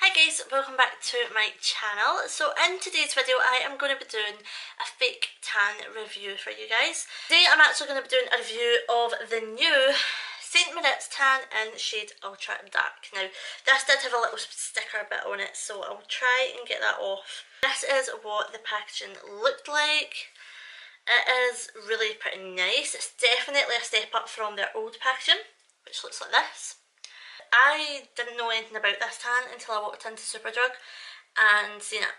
Hi guys, welcome back to my channel. So in today's video I am going to be doing a fake tan review for you guys. Today I'm actually going to be doing a review of the new St. Moritz tan in shade Ultra Dark. Now this did have a little sticker bit on it, so I'll try and get that off. This is what the packaging looked like. It is really pretty nice. It's definitely a step up from their old packaging, which looks like this. I didn't know anything about this tan until I walked into Superdrug and seen it.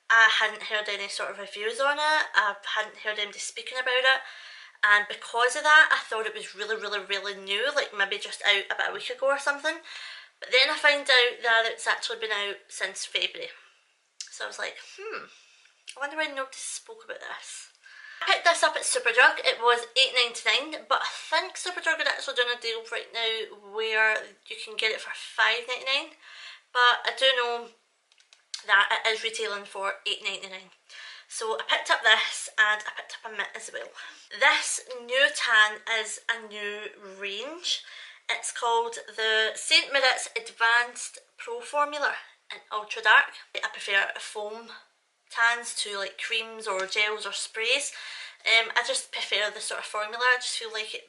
I hadn't heard any sort of reviews on it, I hadn't heard anybody speaking about it, and because of that I thought it was really new, like maybe just out about a week ago or something. But then I found out that it's actually been out since February. So I was like, I wonder why nobody spoke about this. I picked this up at Superdrug. It was $8.99, but I think Superdrug are actually doing a deal right now where you can get it for $5.99. But I do know that it is retailing for $8.99. So I picked up this and I picked up a mitt as well. This new tan is a new range. It's called the St. Moritz Advanced Pro Formula in Ultra Dark. I prefer foam tans to like creams or gels or sprays. I just prefer the sort of formula. I just feel like it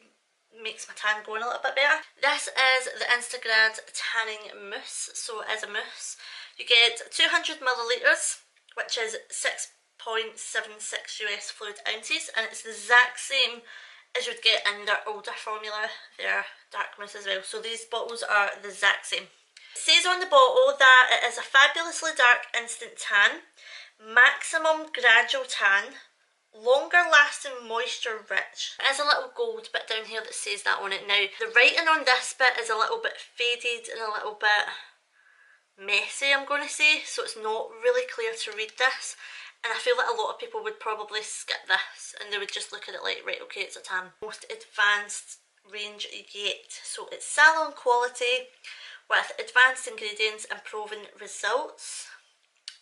makes my tan go on a little bit better. This is the Instagrad tanning mousse, so it is a mousse. You get 200 millilitres, which is 6.76 US fluid ounces, and it's the exact same as you'd get in their older formula, their dark mousse as well. So these bottles are the exact same. It says on the bottle that it is a fabulously dark instant tan, maximum gradual tan, longer lasting moisture rich. There's a little gold bit down here that says that on it. Now the writing on this bit is a little bit faded and a little bit messy, I'm going to say, so it's not really clear to read this, and I feel that a lot of people would probably skip this and they would just look at it like, right, okay, it's a tan. Most advanced range yet. So it's salon quality with advanced ingredients and proven results.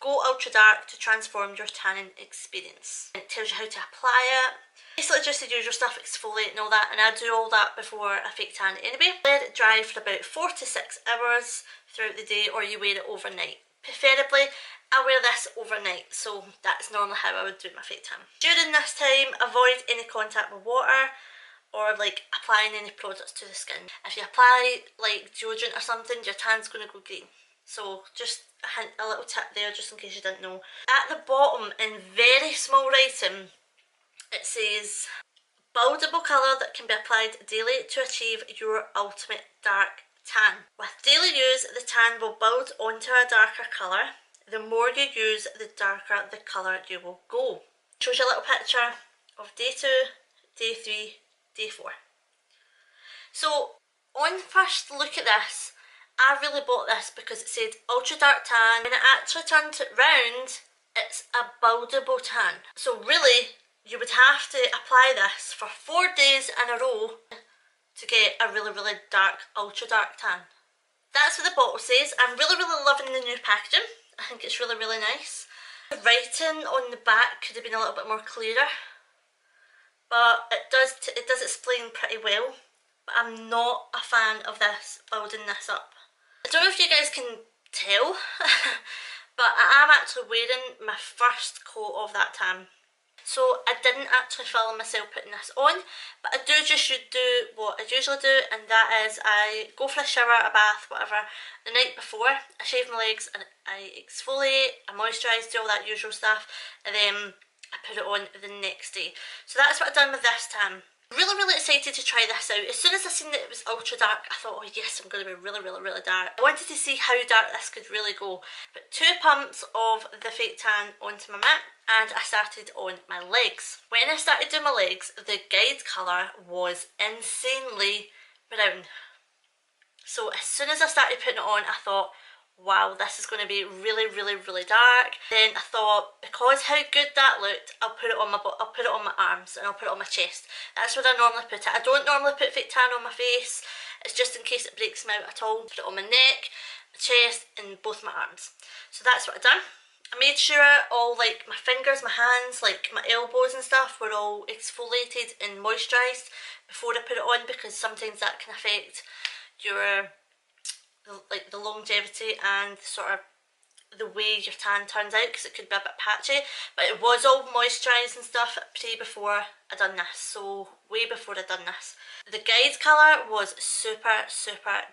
Go ultra dark to transform your tanning experience. It tells you how to apply it. Basically just the usual stuff, exfoliate and all that, and I do all that before a fake tan anyway. Let it dry for about 4 to 6 hours throughout the day, or you wear it overnight. Preferably I wear this overnight, so that's normally how I would do my fake tan. During this time, avoid any contact with water or like applying any products to the skin. If you apply like deodorant or something, your tan's going to go green. So just a little tip there, just in case you didn't know. At the bottom, in very small writing, it says, buildable colour that can be applied daily to achieve your ultimate dark tan. With daily use, the tan will build onto a darker colour. The more you use, the darker the colour you will go. Shows you a little picture of day 2, day 3, day 4. So on first look at this, I really bought this because it said ultra dark tan. When it actually turned it round, it's a buildable tan. So really, you would have to apply this for 4 days in a row to get a really dark, ultra dark tan. That's what the bottle says. I'm really loving the new packaging. I think it's really nice. The writing on the back could have been a little bit more clearer, but it does explain pretty well. But I'm not a fan of this, building this up. I don't know if you guys can tell, but I am actually wearing my first coat of that tan. So I didn't actually film myself putting this on, but I do just do what I usually do, and that is I go for a shower, a bath, whatever, the night before. I shave my legs and I exfoliate, I moisturise, do all that usual stuff, and then I put it on the next day. So that's what I've done with this tan. Really excited to try this out. As soon as I seen that it was ultra dark, I thought, oh yes, I'm going to be really dark. I wanted to see how dark this could really go. Put 2 pumps of the fake tan onto my mitt, and I started on my legs. When I started doing my legs, the guide colour was insanely brown. So as soon as I started putting it on, I thought, wow, this is going to be really dark. Then I thought, because how good that looked, I'll put it on my arms and I'll put it on my chest. That's where I normally put it. I don't normally put fake tan on my face. It's just in case it breaks me out at all. Put it on my neck, my chest, and both my arms. So that's what I done. I made sure all like my fingers, my hands, like my elbows and stuff were all exfoliated and moisturised before I put it on, because sometimes that can affect like the longevity and sort of the way your tan turns out, because it could be a bit patchy, but it was all moisturised and stuff before I done this, so way before I done this. The guide colour was super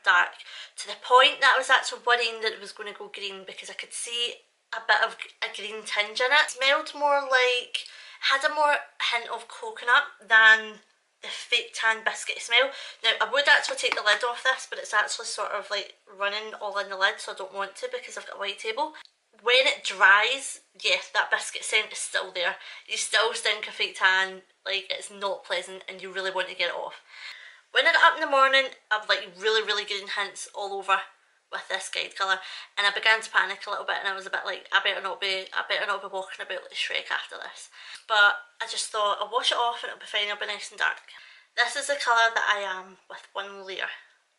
dark, to the point that I was actually worrying that it was going to go green, because I could see a bit of a green tinge in it. It smelled more like, had a more hint of coconut than the fake tan biscuit smell. Now I would actually take the lid off this, but it's actually sort of like running all in the lid, so I don't want to because I've got a white table. When it dries, yes, that biscuit scent is still there. You still stink of fake tan, like it's not pleasant and you really want to get it off. When I got up in the morning, I've like really green hints all over with this guide colour, and I began to panic a little bit, and I was a bit like, I better not be walking about like Shrek after this. But I just thought, I'll wash it off and it'll be fine, it'll be nice and dark. This is the colour that I am with one layer.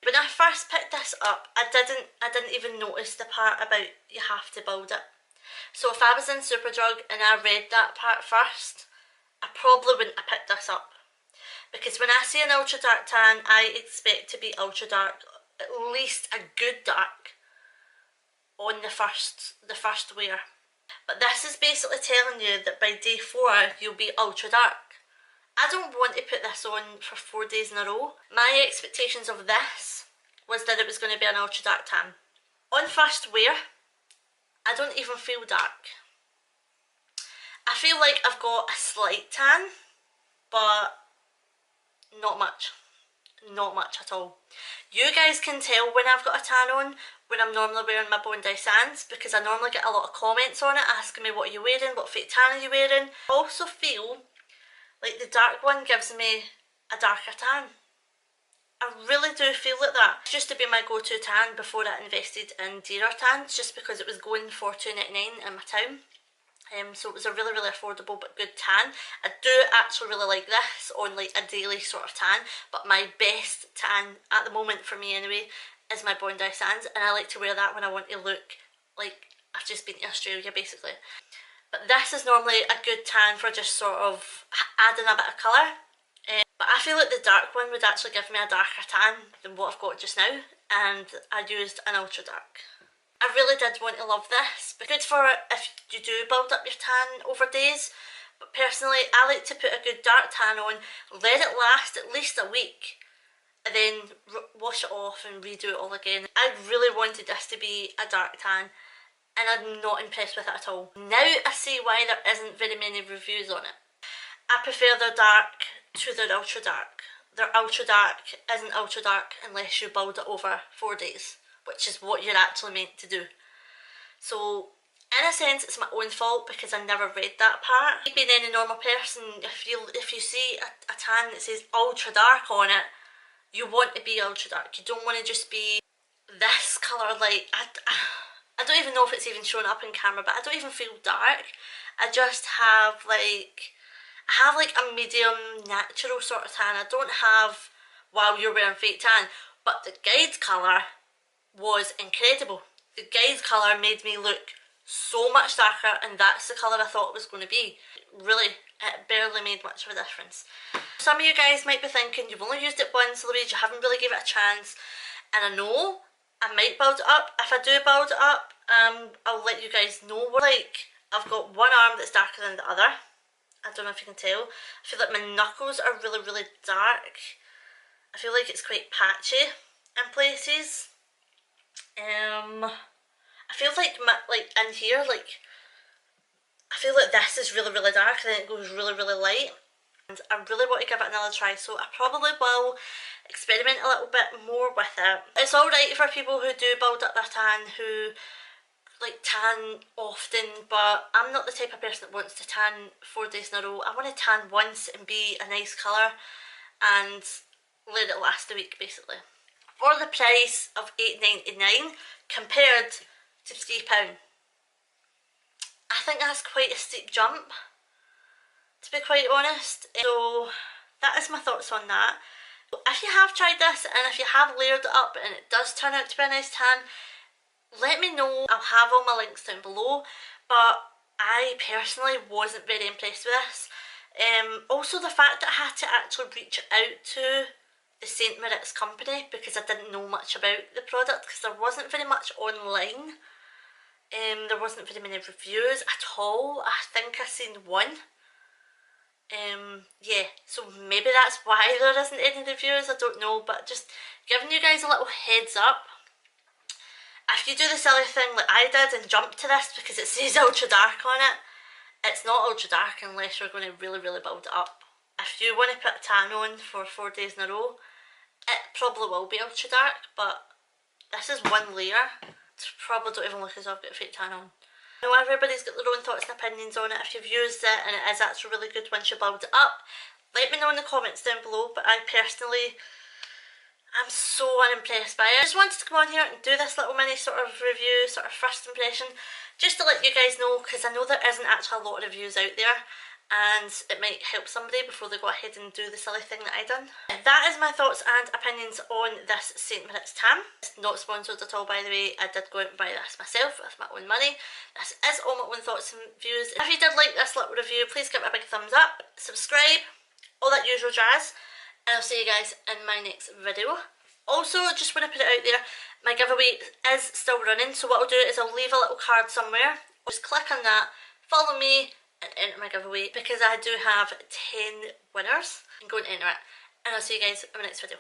When I first picked this up, I didn't even notice the part about you have to build it. So if I was in Superdrug and I read that part first, I probably wouldn't have picked this up. Because when I see an ultra dark tan, I expect to be ultra dark, at least a good dark, on the first wear. But this is basically telling you that by day 4 you'll be ultra dark. I don't want to put this on for 4 days in a row. My expectations of this was that it was going to be an ultra dark tan. On first wear, I don't even feel dark. I feel like I've got a slight tan, but not much. Not much at all. You guys can tell when I've got a tan on when I'm normally wearing my Bondi Sands, because I normally get a lot of comments on it asking me what are you wearing, what fake tan are you wearing. I also feel like the dark one gives me a darker tan. I really do feel like that. It used to be my go-to tan before I invested in dearer tans, just because it was going for $2.99 in my town. So it was a really affordable but good tan. I do actually really like this on like a daily sort of tan, but my best tan at the moment for me anyway is my Bondi Sands, and I like to wear that when I want to look like I've just been to Australia basically. But this is normally a good tan for just sort of adding a bit of colour. But I feel like the dark one would actually give me a darker tan than what I've got just now, and I used an ultra dark. I really did want to love this, but good for if you do build up your tan over days. But personally, I like to put a good dark tan on, let it last at least a week, and then wash it off and redo it all again. I really wanted this to be a dark tan, and I'm not impressed with it at all. Now I see why there isn't very many reviews on it. I prefer their dark to their ultra dark. Their ultra dark isn't ultra dark unless you build it over 4 days, which is what you're actually meant to do. So in a sense it's my own fault because I never read that part. Being any normal person, if you see a tan that says ultra dark on it, you want to be ultra dark. You don't want to just be this colour. Like I don't even know if it's even showing up in camera, but I don't even feel dark. I just have like, I have like a medium natural sort of tan. I don't have, wow, you're wearing fake tan. But the guide colour was incredible. The guide colour made me look so much darker, and that's the colour I thought it was going to be. Really, it barely made much of a difference. Some of you guys might be thinking, you've only used it once, Louise, you haven't really given it a chance. And I know I might build it up. If I do build it up, I'll let you guys know. Like, I've got one arm that's darker than the other. I don't know if you can tell. I feel like my knuckles are really dark. I feel like it's quite patchy in places. I feel like in here, like I feel like this is really dark, and then it goes really light. And I really want to give it another try, so I probably will experiment a little bit more with it. It's alright for people who do build up their tan, who like tan often, but I'm not the type of person that wants to tan 4 days in a row. I want to tan once and be a nice colour and let it last a week basically. For the price of $8.99 compared to £3, I think that's quite a steep jump, to be quite honest. So that is my thoughts on that. If you have tried this and if you have layered it up and it does turn out to be a nice tan, let me know. I'll have all my links down below, but I personally wasn't very impressed with this. Also the fact that I had to actually reach out to the St. Moritz company because I didn't know much about the product because there wasn't very much online. There wasn't very many reviews at all. I think I seen one. Yeah, so maybe that's why there isn't any reviews, I don't know, but just giving you guys a little heads up. If you do the silly thing like I did and jump to this because it says ultra dark on it, it's not ultra dark unless you're going to really build it up. If you want to put a tan on for 4 days in a row, it probably will be ultra dark, but this is one layer. Probably don't even look as though I've got a fake tan on. I know everybody's got their own thoughts and opinions on it. If you've used it and it is actually really good once you build it up, let me know in the comments down below, but I personally am so unimpressed by it. I just wanted to come on here and do this little mini sort of review, sort of first impression, just to let you guys know, because I know there isn't actually a lot of reviews out there, and it might help somebody before they go ahead and do the silly thing that I done. That is my thoughts and opinions on this St. Moritz tan. It's not sponsored at all, by the way. I did go out and buy this myself with my own money. This is all my own thoughts and views. If you did like this little review, please give it a big thumbs up, subscribe, all that usual jazz, and I'll see you guys in my next video. Also, just want to put it out there, my giveaway is still running, so what I'll do is I'll leave a little card somewhere. Just click on that, follow me, and enter my giveaway because I do have 10 winners. And go and enter it. And I'll see you guys in my next video.